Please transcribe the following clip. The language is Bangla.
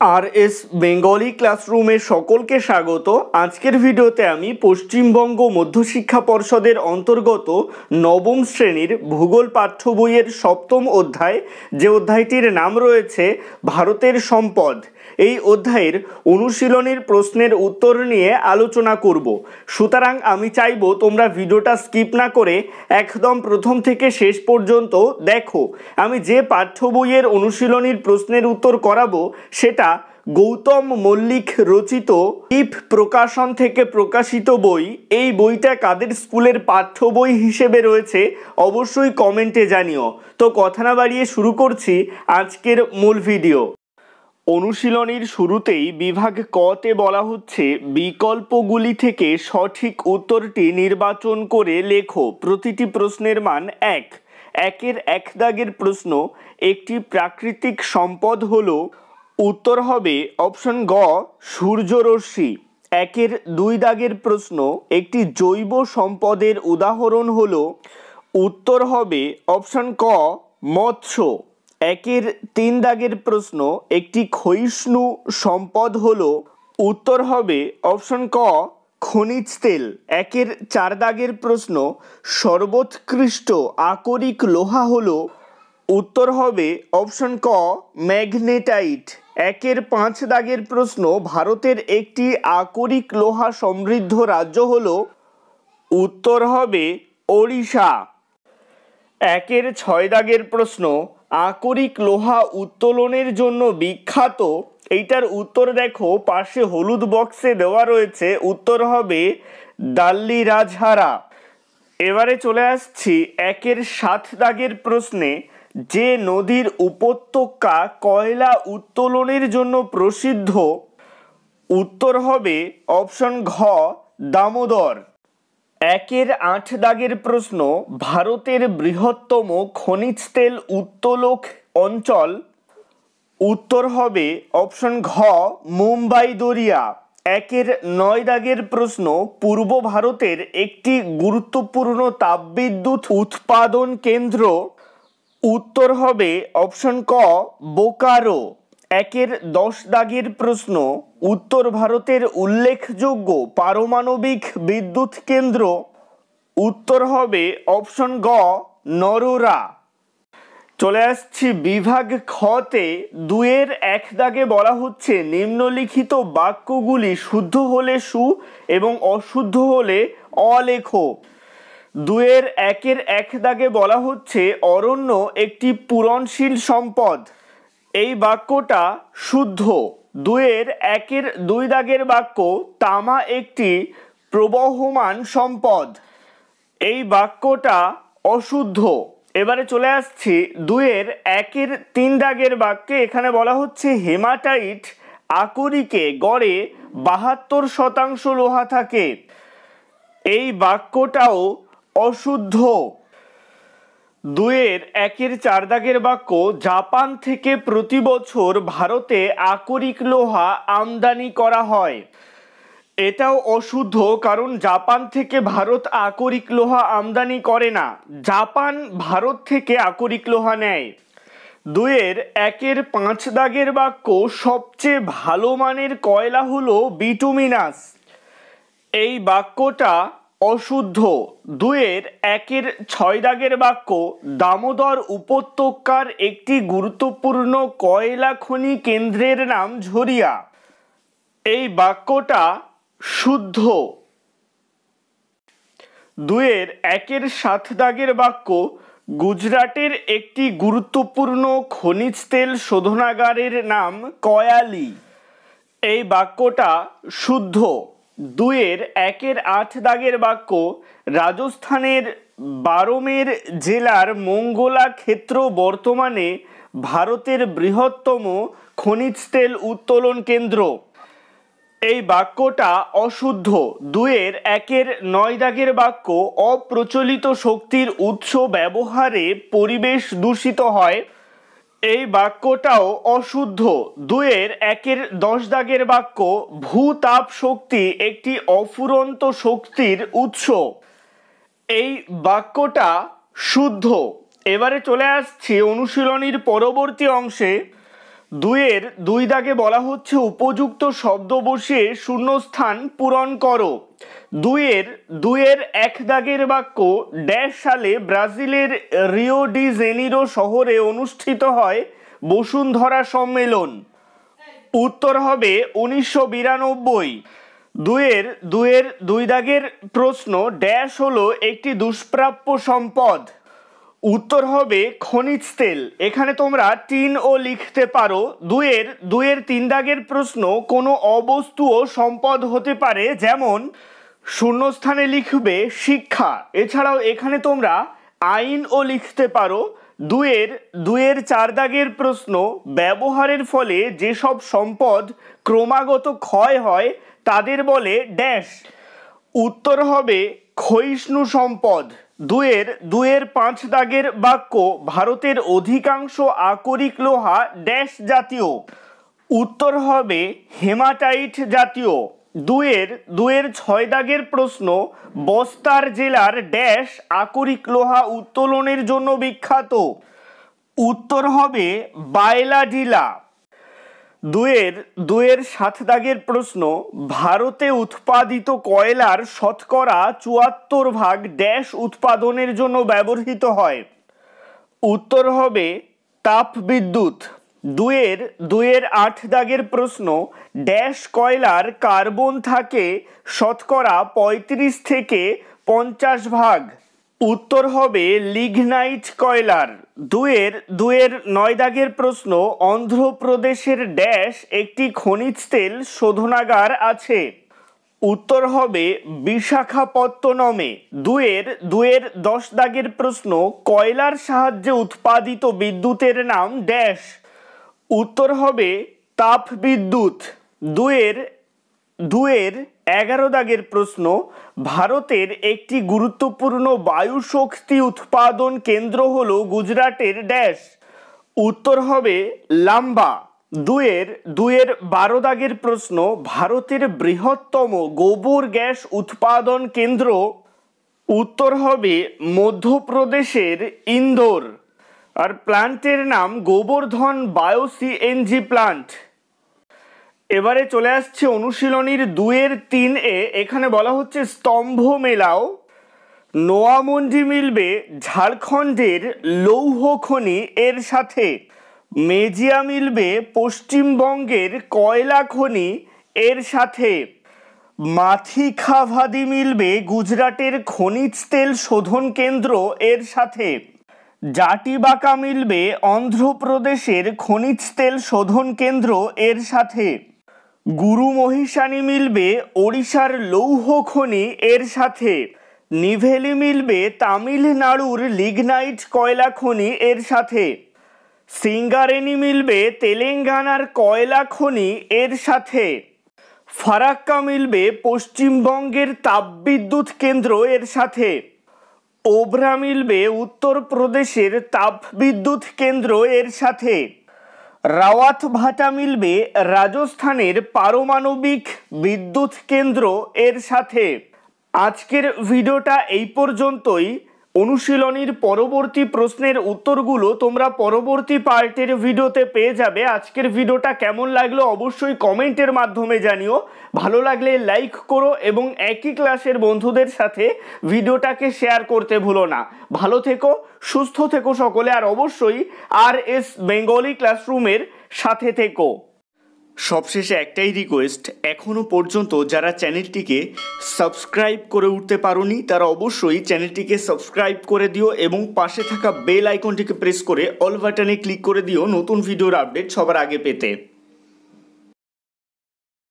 RS বেঙ্গলি ক্লাসরুমে সকলকে স্বাগত। আজকের ভিডিওতে আমি পশ্চিমবঙ্গ মধ্যশিক্ষা পর্ষদের অন্তর্গত নবম শ্রেণীর ভূগোল পাঠ্য বইয়ের সপ্তম অধ্যায়, যে অধ্যায়টির নাম রয়েছে ভারতের সম্পদ, এই অধ্যায়ের অনুশীলনীর প্রশ্নের উত্তর নিয়ে আলোচনা করব। সুতরাং আমি চাইব তোমরা ভিডিওটা স্কিপ না করে একদম প্রথম থেকে শেষ পর্যন্ত দেখো। আমি যে পাঠ্য বইয়ের অনুশীলনীর প্রশ্নের উত্তর করাবো সেটা গৌতম মল্লিক রচিত ইফ প্রকাশন থেকে প্রকাশিত বই। এই বইটা কাদের স্কুলের পাঠ্য বই হিসেবে রয়েছে অবশ্যই কমেন্টে জানিও। তো কথা না বাড়িয়ে শুরু করছি আজকের মূল ভিডিও। অনুশীলনীর শুরুতেই বিভাগ কতে বলা হচ্ছে বিকল্পগুলি থেকে সঠিক উত্তরটি নির্বাচন করে লেখো। প্রতিটি প্রশ্নের মান 1। একের 1 দাগের প্রশ্ন, একটি প্রাকৃতিক সম্পদ হলো, উত্তর হবে অপশন গ সূর্যরশ্মি। একের 2 দাগের প্রশ্ন, একটি জৈব সম্পদের উদাহরণ হলো, উত্তর হবে অপশন ক মৎস্য। একের 3 দাগের প্রশ্ন, একটি ক্ষয়িষ্ণু সম্পদ হলো, উত্তর হবে অপশন ক খনিজ তেল। একের 4 দাগের প্রশ্ন, সর্বোৎকৃষ্ট আকরিক লোহা হলো, উত্তর হবে অপশন ক ম্যাগনেটাইট। একের 5 দাগের প্রশ্ন, ভারতের একটি আকরিক লোহা সমৃদ্ধ রাজ্য হলো, উত্তর হবে ওড়িশা। একের 6 দাগের প্রশ্ন, আকরিক লোহা উত্তোলনের জন্য বিখ্যাত, এইটার উত্তর দেখো পাশে হলুদ বক্সে দেওয়া রয়েছে, উত্তর হবে দাল্লি রাজহারা। এবারে চলে আসছি একের 7 দাগের প্রশ্নে, যে নদীর উপত্যকা কয়লা উত্তোলনের জন্য প্রসিদ্ধ, উত্তর হবে অপশন ঘ দামোদর। একের 8 দাগের প্রশ্ন, ভারতের বৃহত্তম খনিজ তেল উত্তোলক অঞ্চল, উত্তর হবে অপশন ঘ মুম্বাই দরিয়া। একের 9 দাগের প্রশ্ন, পূর্ব ভারতের একটি গুরুত্বপূর্ণ তাপবিদ্যুৎ উৎপাদন কেন্দ্র, উত্তর হবে অপশন ক বোকারো। একের 10 দাগের প্রশ্ন, উত্তর ভারতের উল্লেখযোগ্য পারমাণবিক বিদ্যুৎ কেন্দ্র, উত্তর হবে অপশন গ নরোরা। চলে আসছি বিভাগ খতে। 2-এর 1 দাগে বলা হচ্ছে নিম্নলিখিত বাক্যগুলি শুদ্ধ হলে সু এবং অশুদ্ধ হলে অ লেখো। 2-এর 1 দাগে বলা হচ্ছে অরণ্য একটি পূরণশীল সম্পদ, এই বাক্যটা শুদ্ধ। 2-এর 2 দাগের বাক্য তামা একটি প্রবহমান সম্পদ, এই বাক্যটা অশুদ্ধ। এবারে চলে আসছি 2-এর 3 দাগের বাক্যে, এখানে বলা হচ্ছে হেমাটাইট আকরিকে গড়ে 72% লোহা থাকে, এই বাক্যটাও অশুদ্ধ। 2-এর 4 দাগের বাক্য জাপান থেকে প্রতি বছর ভারতে আকরিক লোহা আমদানি করা হয়, এটাও অশুদ্ধ, কারণ জাপান থেকে ভারত আকরিক লোহা আমদানি করে না, জাপান ভারত থেকে আকরিক লোহা নেয়। 2-এর 5 দাগের বাক্য সবচেয়ে ভালো মানের কয়লা হলো বিটুমিনাস, এই বাক্যটা অশুদ্ধ। 2-এর 6 দাগের বাক্য দামোদর উপত্যকার একটি গুরুত্বপূর্ণ কয়লা খনি কেন্দ্রের নাম ঝরিয়া, এই বাক্যটা শুদ্ধ। 2-এর 7 দাগের বাক্য গুজরাটের একটি গুরুত্বপূর্ণ খনিজ তেল শোধনাগারের নাম কয়ালি, এই বাক্যটা শুদ্ধ। 2-এর 8 দাগের বাক্য রাজস্থানের বারমের জেলার মঙ্গলা ক্ষেত্র বর্তমানে ভারতের বৃহত্তম খনিজ তেল উত্তোলন কেন্দ্র, এই বাক্যটা অশুদ্ধ। 2-এর 9 দাগের বাক্য অপ্রচলিত শক্তির উৎস ব্যবহারে পরিবেশ দূষিত হয়, এই বাক্যটাও অশুদ্ধ। 2-এর 10 দাগের বাক্য ভূতাপ শক্তি একটি অফুরন্ত শক্তির উৎস, এই বাক্যটা শুদ্ধ। এবারে চলে আসছি অনুশীলনীর পরবর্তী অংশে। দুইয়ের দুই দাগে বলা হচ্ছে উপযুক্ত শব্দ বসিয়ে শূন্যস্থান পূরণ করো। দুইয়ের এক দাগের বাক্য ড্যাশ সালে ব্রাজিলের রিও ডি জেনিরো শহরে অনুষ্ঠিত হয় বসুন্ধরা সম্মেলন। উত্তর হবে 1992। দুইয়ের দুই দাগের প্রশ্ন ড্যাশ হলো একটি দুষ্প্রাপ্য সম্পদ। উত্তর হবে খনিজ তেল। এখানে তোমরা টিন ও লিখতে পারো। দুইয়ের তিন দাগের প্রশ্ন কোনো অবস্তু ও সম্পদ হতে পারে, যেমন শূন্যস্থানে লিখবে শিক্ষা। এছাড়াও এখানে তোমরা আইন ও লিখতে পারো। দুইয়ের চার দাগের প্রশ্ন ব্যবহারের ফলে যেসব সম্পদ ক্রমাগত ক্ষয় হয় তাদের বলে ড্যাশ। উত্তর হবে ক্ষয়িষ্ণু সম্পদ। দুইয়ের পাঁচ দাগের বাক্য ভারতের অধিকাংশ আকরিক লোহা ড্যাশ জাতীয়। উত্তর হবে হেমাটাইট জাতীয়। দুইয়ের ছয় দাগের প্রশ্ন বস্তার জেলার ড্যাশ আকরিক লোহা উত্তোলনের জন্য বিখ্যাত। উত্তর হবে বায়লাডিলা। দুইয়ের সাত দাগের প্রশ্ন ভারতে উৎপাদিত কয়লার শতকরা ৭৪% ড্যাশ উৎপাদনের জন্য ব্যবহৃত হয়। উত্তর হবে তাপবিদ্যুৎ। দুইয়ের আট দাগের প্রশ্ন ড্যাশ কয়লার কার্বন থাকে শতকরা ৩৫ থেকে ৫০%। উত্তর হবে লিগনাইট কয়লার। দুইয়ের নয় দাগের প্রশ্ন অন্ধ্রপ্রদেশের ড্যাশ একটি খনিজ তেল শোধনাগার আছে। উত্তর হবে বিশাখাপত্তনমে। দুইয়ের ১০ দাগের প্রশ্ন কয়লার সাহায্যে উৎপাদিত বিদ্যুতের নাম ড্যাশ। উত্তর হবে তাপবিদ্যুৎ। দুইয়ের ১১ দাগের প্রশ্ন ভারতের একটি গুরুত্বপূর্ণ বায়ু শক্তি উৎপাদন কেন্দ্র হল গুজরাটের ড্যাশ। উত্তর হবে লাম্বা। দুইয়ের ১২ দাগের প্রশ্ন ভারতের বৃহত্তম গোবর গ্যাস উৎপাদন কেন্দ্র। উত্তর হবে মধ্যপ্রদেশের ইন্দোর। আর প্ল্যান্টের নাম গোবর্ধন বায়ো সিএনজি প্ল্যান্ট। এবারে চলে আসছে অনুশীলনীর ২-৩ এখানে বলা হচ্ছে স্তম্ভ মেলাও। নোয়ামন্ডি মিলবে ঝাড়খণ্ডের লৌহ খনি এর সাথে। মেজিয়া মিলবে পশ্চিমবঙ্গের কয়লা খনি এর সাথে। মাথিখাভাদি মিলবে গুজরাটের খনিজ তেল শোধন কেন্দ্র এর সাথে। জাটিবাকা মিলবে অন্ধ্রপ্রদেশের খনিজ তেল শোধন কেন্দ্র এর সাথে। গুরু মহিষানি মিলবে ওড়িশার লৌহ খনি এর সাথে। নিভেলি মিলবে তামিলনাড়ুর লিগনাইট কয়লা খনি এর সাথে। সিঙ্গারেনি মিলবে তেলেঙ্গানার কয়লা খনি এর সাথে। ফারাক্কা মিলবে পশ্চিমবঙ্গের তাপবিদ্যুৎ কেন্দ্র এর সাথে। ওবরা মিলবে উত্তরপ্রদেশের তাপবিদ্যুৎ কেন্দ্র এর সাথে। রাওয়াত ভাটা মিলবে রাজস্থানের পারমাণবিক বিদ্যুৎ কেন্দ্র এর সাথে। আজকের ভিডিওটা এই পর্যন্তই। অনুশীলনীর পরবর্তী প্রশ্নের উত্তরগুলো তোমরা পরবর্তী পার্টের ভিডিওতে পেয়ে যাবে। আজকের ভিডিওটা কেমন লাগলো অবশ্যই কমেন্টের মাধ্যমে জানিও। ভালো লাগলে লাইক করো এবং একই ক্লাসের বন্ধুদের সাথে ভিডিওটাকে শেয়ার করতে ভুলো না। ভালো থেকো, সুস্থ থেকো সকলে, আর অবশ্যই RS বেঙ্গলি ক্লাসরুমের সাথে থেকো। সবশেষে একটাই রিকোয়েস্ট, এখনও পর্যন্ত যারা চ্যানেলটিকে সাবস্ক্রাইব করে উঠতে পারোনি তারা অবশ্যই চ্যানেলটিকে সাবস্ক্রাইব করে দিও এবং পাশে থাকা বেল আইকনটিকে প্রেস করে অল বাটনে ক্লিক করে দিও নতুন ভিডিওর আপডেট সবার আগে পেতে।